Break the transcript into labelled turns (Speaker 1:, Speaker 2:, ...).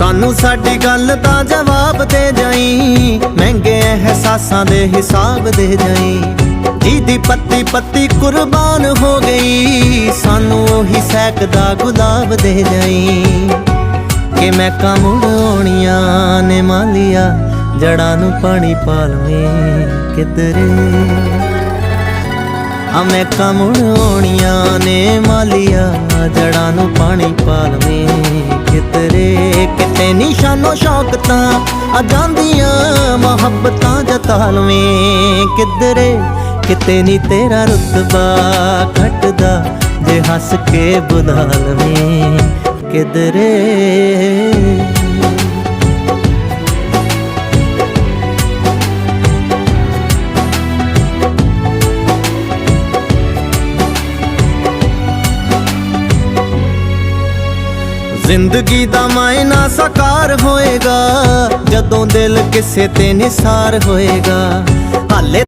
Speaker 1: ਸਾਨੂੰ ਸਾਡੀ ਗੱਲ ਦਾ ਜਵਾਬ ਦੇ ਜਾਈ, ਮਹਿੰਗੇ ਅਹਿਸਾਸਾਂ ਦੇ ਹਿਸਾਬ ਦੇ ਜਾਈ। ਜਿਹਦੀ ਪੱਤੀ ਪੱਤੀ ਕੁਰਬਾਨ ਹੋ ਗਈ, ਸਾਨੂੰ ਉਹੀ ਸਹਿਕਦਾ ਗੁਲਾਬ ਦੇ ਜਾਈ। ਕਿ ਮੈਂ ਮੁੜ ਆਉਣੀਆਂ ਨੇ ਮਾਲੀਆ, ਜੜਾਂ ਨੂੰ ਪਾਣੀ ਪਾ ਲਵੇਂ ਕਿਧਰੇ। ਮੈਂ ਮੁੜ ਆਉਣੀਆਂ ਨੇ ਮਾਲੀਆ, ਜੜਾਂ ਨੂੰ ਪਾਣੀ ਪਾ ਲਵੇਂ ਕਿਧਰੇ। ਕਿਤੇ ਨਿਸ਼ਾਨੋ ਸ਼ੌਕ ਤਾਂ ਆ ਜਾਂਦੀਆਂ, ਮੁਹੱਬਤਾਂ ਜਤਾ ਲਵੇਂ ਕਿਧਰੇ। ਕਿਤੇ ਨੀ ਤੇਰਾ ਰੁਤਬਾ ਘਟਦਾ, ਜੇ ਹੱਸ ਕੇ ਬੁਲਾ ਲਵੇਂ ਕਿਧਰੇ। ਜ਼ਿੰਦਗੀ ਦਾ ਮਾਇਨਾ ਸਾਕਾਰ ਹੋਏਗਾ, ਜਦੋਂ ਦਿਲ ਕਿਸੇ ਤੇ ਨਿਸਾਰ ਹੋਏਗਾ। ਹਾਲੇ